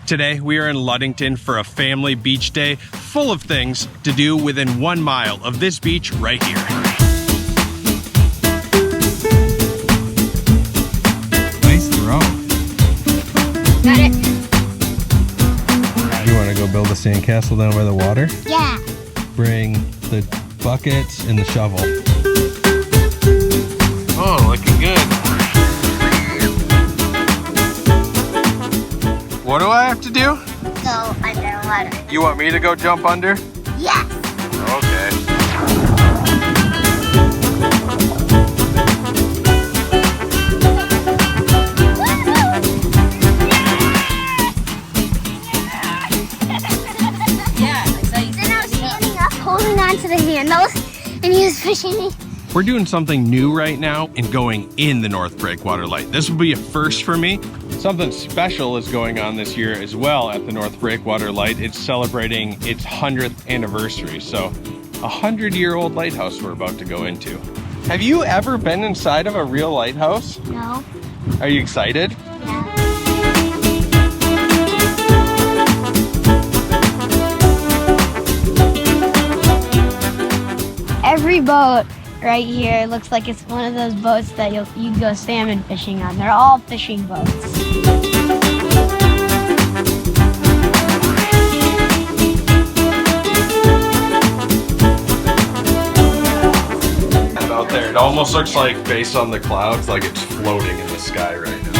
Today, we are in Ludington for a family beach day full of things to do within 1 mile of this beach right here. Nice throw. Got it. You want to go build a sandcastle down by the water? Yeah. Bring the buckets and the shovel. Oh, looking good. What do I have to do? Go underwater. You want me to go jump under? Yes. Okay. Yeah. Then I was standing up, holding on to the handles, and he was pushing me. We're doing something new right now and going in the North Breakwater Light. This will be a first for me. Something special is going on this year as well at the North Breakwater Light. It's celebrating its 100th anniversary. So, a 100-year-old lighthouse we're about to go into. Have you ever been inside of a real lighthouse? No. Are you excited? Yeah. Every boat right here looks like it's one of those boats that you go salmon fishing on. They're all fishing boats. Out there, it almost looks like, based on the clouds, like it's floating in the sky right now.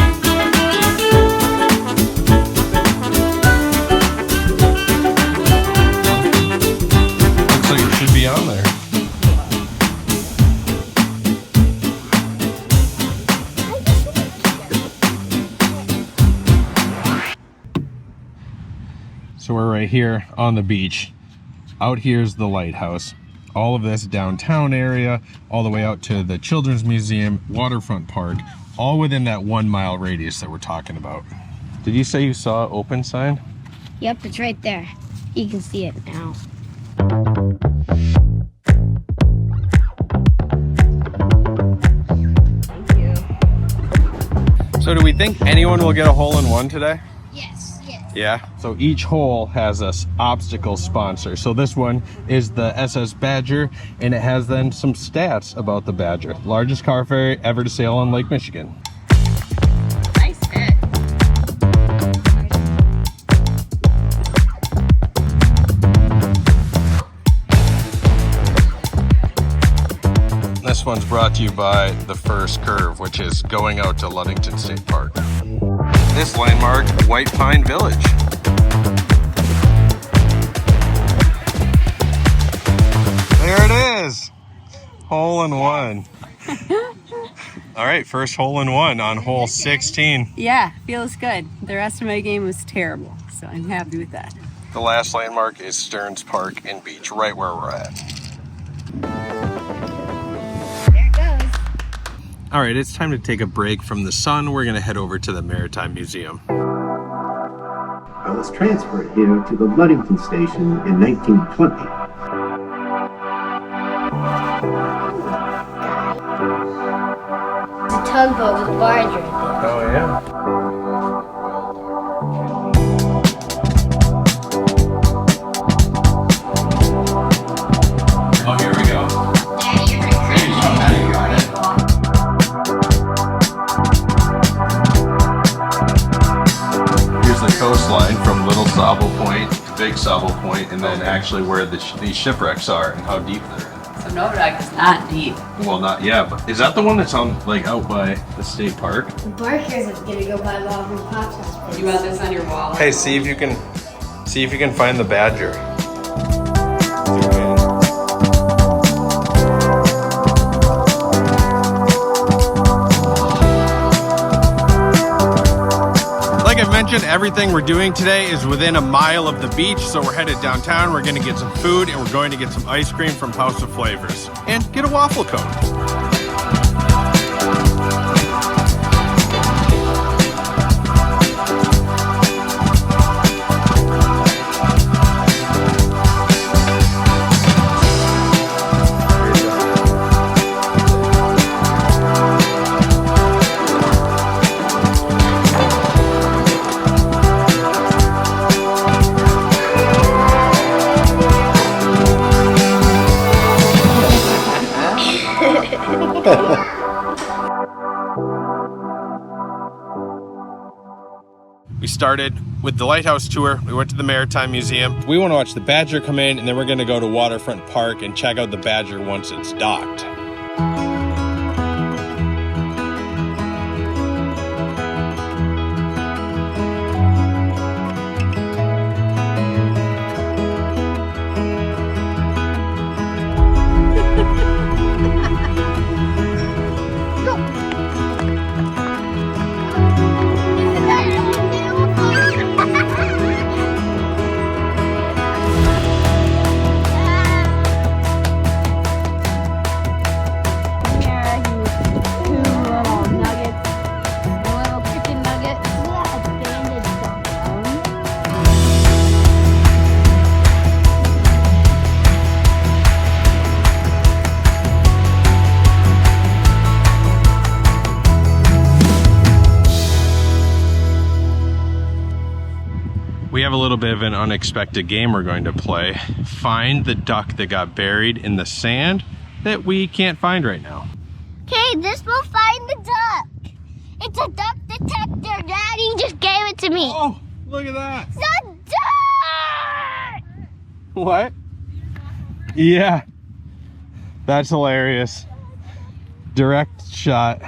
Looks like it should be on there. So we're right here on the beach. Out here's the lighthouse. All of this downtown area, all the way out to the Children's Museum, Waterfront Park, all within that 1 mile radius that we're talking about. Did you say you saw an open sign? Yep, it's right there. You can see it now. Thank you. So do we think anyone will get a hole-in-one today? Yes. Yeah, so each hole has a obstacle sponsor. So this one is the SS Badger, and it has then some stats about the Badger. Largest car ferry ever to sail on Lake Michigan. Nice hit. This one's brought to you by the First Curve, which is going out to Ludington State Park. This landmark, White Pine Village. There it is. Hole-in-one. All right, first hole-in-one on hole 16. Yeah, feels good. The rest of my game was terrible, so I'm happy with that. The last landmark is Stearns Park and Beach, right where we're at. There it goes. All right, it's time to take a break from the sun. We're gonna head over to the Maritime Museum. I was transferred here to the Ludington station in 1920. The tugboat with a barge right there. Oh, yeah. Oh, here we go. Here's the coastline from Little Sauble Point to Big Sauble Point, and then actually where these shipwrecks are and how deep they're in. So Novak is not deep. Well, not yeah, but is that the one that's on like out by the state park? The barkers is gonna go by Log and Pop's house. You want this on your wall? Hey, see if you can find the Badger. Like I've mentioned, everything we're doing today is within 1 mile of the beach, so we're headed downtown. We're going to get some food, and we're going to get some ice cream from House of Flavors, and get a waffle cone. started with the lighthouse tour. We went to the Maritime Museum. We want to watch the badger come in, and then we're going to go to Waterfront Park and check out the badger once it's docked. We have a little bit of an unexpected game we're going to play. Find the duck that got buried in the sand that we can't find right now. Okay, this will find the duck. It's a duck detector. Daddy just gave it to me. Oh, look at that. It's a duck! What? Yeah. That's hilarious. Direct shot.